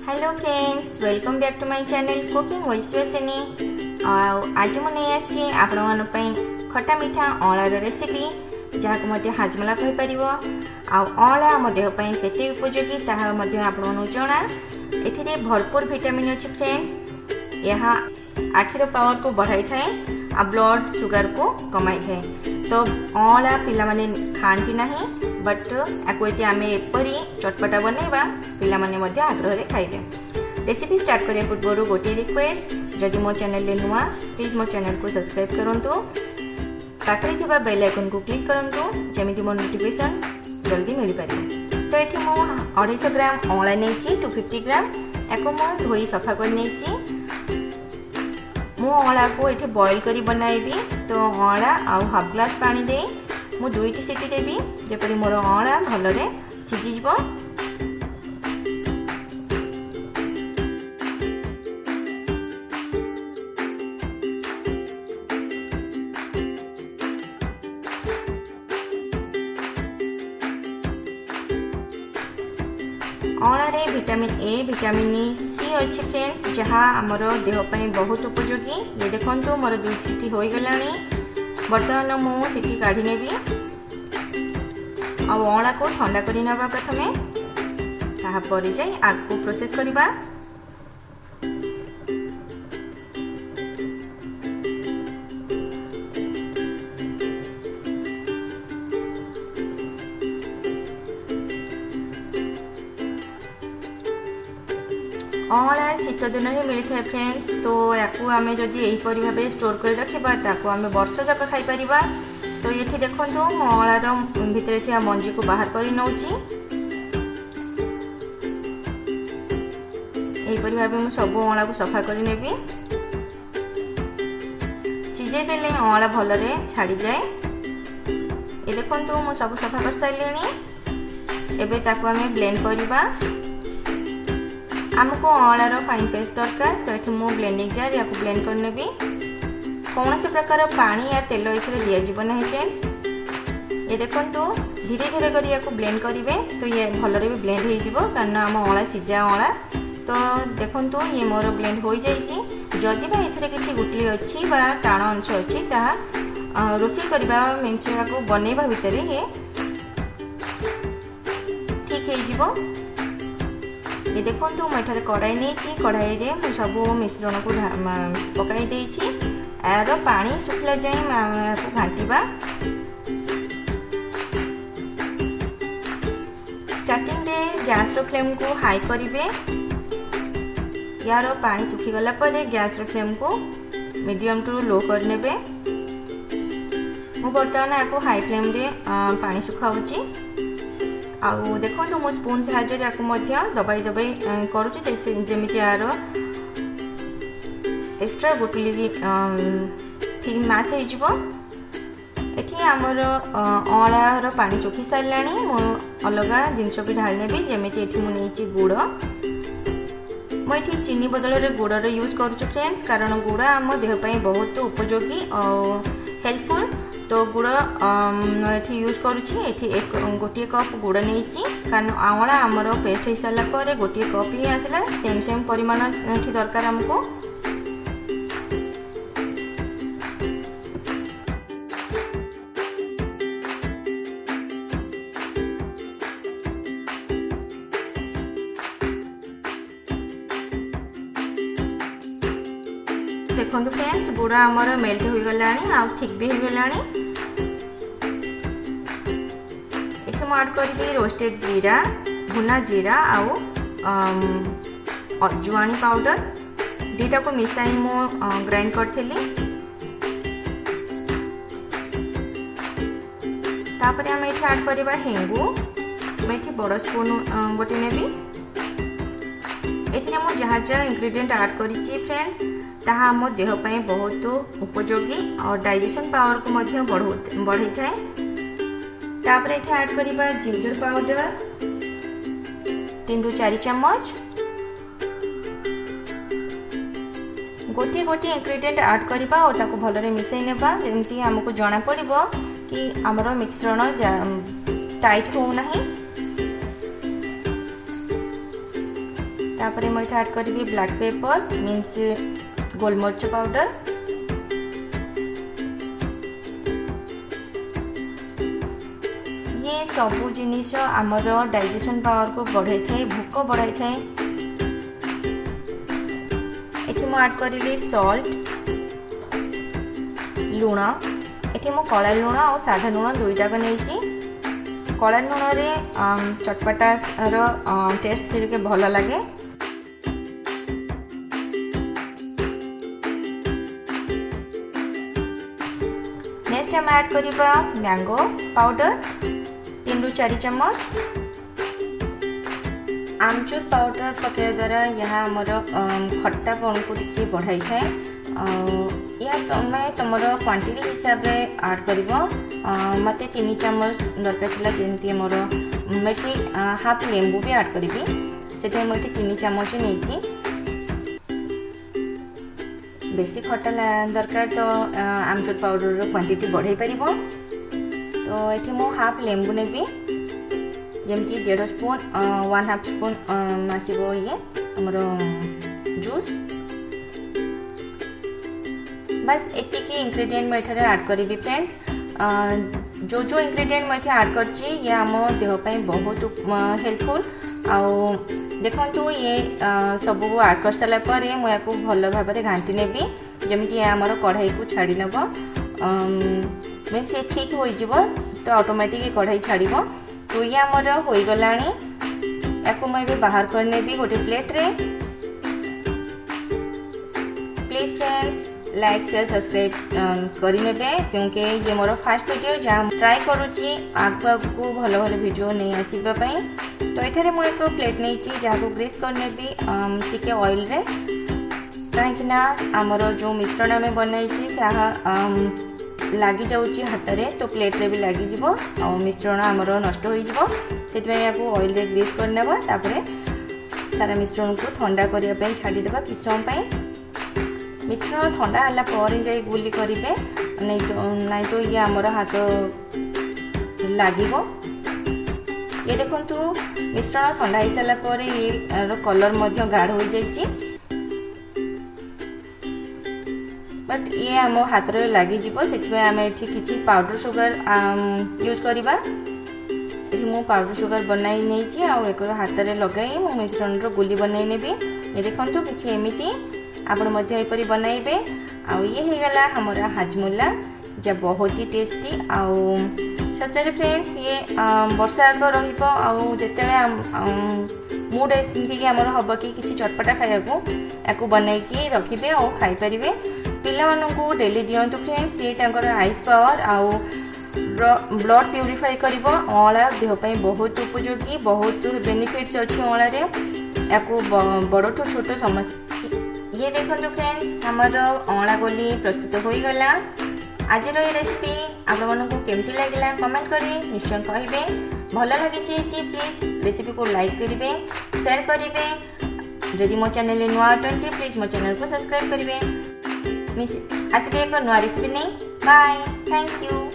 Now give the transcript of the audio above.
Hello friends, welcome back to my channel cooking with Suhasini. आज मुझे आपण खटा मीठा अँलार रेसिपी जहाँ हाजमला कहीपर अँला आम देहपाई केते उपयोगी ताहा आपण जना। ए भरपूर विटामिन अच्छी फ्रेंड्स। यह आखिर पावर को बढ़ाई थाए आ ब्लड सुगर को कमाई थाए। तो अँला पिला माने खाती ना, बट आपको ये आम एपरी चटपटा बनवा पिला माने आग्रह खाइबे। रेसिपी स्टार्ट करने पूर्व गोटे रिक्वेस्ट, जदि मो चैनल नुआ प्लीज मो चैनल को सब्सक्राइब करूँ, पाखे थी बेल आइकन को क्लिक करूँ जमी मो नोटिफिकेशन जल्दी मिल पारे। तो ये मुझे 250 ग्राम अँला नहीं 250 ग्राम या धोई सफा कर नहीं। मु अँला को ये बॉईल करी बनाइबी। तो अँला आउ हाफ ग्लास पानी दे मु 2टी सीटी देवी जेपरी मोर अँला भलरे सीझीज। अँलारे विटामिन ए विटामिन सी अच्छी फ्रेंड्स, जहाँ आमर देहपाई बहुत उपयोगी। ये देखो मोर 2 सीटी हो गला। बर्तमान मु सीटी काढ़ी नेबी। अँला को ठंडा करी नबा प्रथमे, तापर जाई आगको प्रोसेस करबा। अँला शीत दिन में मिलता है फ्रेंड्स। तो या आम जदि यहीपर भाव स्टोर कर रखा ताको आम वर्ष जाक खाईपर। तो ये देखो मो अँलार भितर थी मंजी को बाहर कर नौची। यहीपर भाव मुझे सब अँला को सफा कर नेबी। सीझे देले अँला भलरे छाड़ी जाए। ये देखो मुझे सब सफा कर सारे। एबे ताको आम ब्लेंड करवा। आमको अँलार फाइन पेस्ट दरकार। तो ये मु ब्लेंडिंग जार या ब्लेंड कर नेबी। कौन से प्रकार पानी या तेल ये दिज्व ना फ्रेंड्स। ये देखो धीरे धीरे कर ब्लेंड करेंगे तो ये भलरे भी ब्लेंड हो कारण आम अँला सीझा अँला। तो देखो ये मोर ब्लेंड हो जाइए। जदि बा ये किसी गुटली अच्छी बा टाण अंश अच्छी ताहा रोषे करवा मीन्स को बनैबा भितर ये ठीक हो। ये देखो मुझे कढ़ाई नहीं, कढ़ाई में सब मिश्रण को पकाई देछि। यार पानी सुखला जाए घाटा। स्टार्टिंग रे गैस रो फ्लेम को हाई करेंगे। यार पानी सुखीगला गैस रो फ्लेम को मीडियम टू लो करने। मु बर्तमान या हाई फ्लेम रे पानी सुखाऊँगी। आउ देखो मो स्पून साहाଯ୍य दबाई दबाई करुँच जमी यार एक्स्ट्रा गुटली ठीक मास हो। आमर अँलार पानी सुखी सारा। मो अलग जिनस भी ढाल नेबी जमी मुझे गुड़। मुझे चीनी बदल में गुड़र यूज करुँ फ्रेंड्स, कारण गुड़ आम देहपाई बहुत उपयोगी और हेल्पफुल। तो गुड़ ये यूज करुँची। गोटे कप गुड़ नहीं कारण अँला आमर पेस्ट हो सारापर गोटे कप ही आसला। सेम सेम परिमाण ये दरकार आमको। देखो फ्रेंड्स गुड़ आमर मेल्ट हो गला आ थिक भी हो गला। ये ऐड करी रोस्टेड जीरा, भुना जीरा आउ अजवाणी पाउडर 2टा को मिसाई मु ग्राइंड करी। तापर आम ये ऐड करवा हेंगु। मैं बड़ स्पून गोटे नेबी। ये मुझे जहाँ जहाँ इंग्रेडिएंट ऐड करी फ्रेंड्स ताहा आम देहपाई बहुत उपयोगी और डाइजेशन पावर को बढ़ाई थाए। तापर ये ऐड करवा जिंजर पाउडर 3 ରୁ 4 चम्मच। गोटे गोटे इंग्रेडिएंट ऐड करवा और ताको भलरे मिसई नेबा जेमती हमको जना पड़िबो कि हमर मिश्रण टाइट हो नहीं। तापर मैं ऐड करी ब्लैक पेपर मीन्स गोलमरिच पाउडर, ये सबू जिनिस आमर डाइजेशन पावर को बढ़ाई थाए, भोक बढ़ाई थाए। एठी मु ऐड करी सॉल्ट, लुण, एठी मु कला लुण और साधा लुण दुईटाक नहीं। कला लुण रे चटपटार टेस्ट टिके भल लगे। नेक्स्ट हम ऐड करिबा मैंगो पाउडर 3 ରୁ 4 चम्मच। आमचूर पाउडर पकाइवा द्वारा यह आमर खट्टापन को टिके बढ़ाई थाए। या तुम क्वांटिटी हिसाब से ऐड कर मत 3 चम्मच दरकार था जमी मोर मैं हाफ लेंबू भी ऐड करी से मुझे 3 चम्मच नहीं। बेसी खट्टा दरकार तो आमचूर पाउडर क्वांटिटी बढ़ाई पार। तो ये मु हाफ लेंबू नेबी जमती 1.5 स्पून 1/2 स्पून आसो ये आमर जूस। बस एतिकी इंग्रेडिएंट मुझे ऐड करी फ्रेंड्स। जो जो इंग्रेडिएंट मुझे ऐड करची ये आम देहपाई बहुत हेल्पफुल। आउ देखु ये सब ऐड कर सारापर मुझे भल भाव में घाटी नेबी जमी आमर कढ़ाई को छाड़ी नब मीन्स ये ठीक हो तो ऑटोमेटिक कढ़ाई छाड़। तो ये आमर हो गला या मुझे बाहर कर नेबी गोटे प्लेट रे। Please friends like share subscribe करने क्योंकि ये मोर फास्ट वीडियो जहाँ ट्राई करुँची आगु आगू भल भल वीडियो नहीं आसवाई। तो ये मुझे एक प्लेट नहीं जहाँ ग्रीस करने टी ऑयल रे कहीं आमर जो मिश्रण आम बनाई लगी जाऊँगी हाथ में तो प्लेट रे भी लगी आ मिश्रण आमर नष्ट हो ऑयल रे ग्रीस करने सारा मिश्रण को ठंडा करने छाड़ीदेवा कि समय। मिश्रण ठंडा है पर जा गुली करेंगे नहीं तो ये आमर हाथ लगे। ये देखु मिश्रण ठंडा हो सारापर ये कलर गाढ़ हो जाइए बट ये आम हाथ में लगी से आम ये किसी पाउडर सुगर यूज करवा। ये मु पाउडर सुगर बनाई नहीं एक हाथ में लगाई मो मिश्रण गुली बनई नेबी। ये देखो किसी एमती आपरी बनइबे। आउ ये हो गला हमारा हाजमोला जो बहुत ही टेस्टी आउ सच्चे फ्रेंड्स। ये वर्षा आग रते मूड एमती आमर हम कि किसी चटपटा खाया बनईकी रखिए और खाईपर। पिलामानंकु डेली दियंतु फ्रेंड्स। ये आइस पावर आउ ब्लड प्यूरिफाई कर अँला देहपाई बहुत उपयोगी, बहुत बेनिफिट्स अच्छी अँलारे या बड़ छोट समस्त। ये देखो फ्रेंड्स हमर अँला गोली प्रस्तुत हो गला। आज ये रेसिपी आपको केमती लगे कमेंट करी निश्चय कहे। भल लगी प्लीज रेसिपी को लाइक करेंगे, शेयर करेंगे। जदि मो चैनल नुआ अटंती प्लीज मो चैनल को सब्सक्राइब करेंगे। आसबे एक नुआ रेसिपी नहीं। Bye, thank you.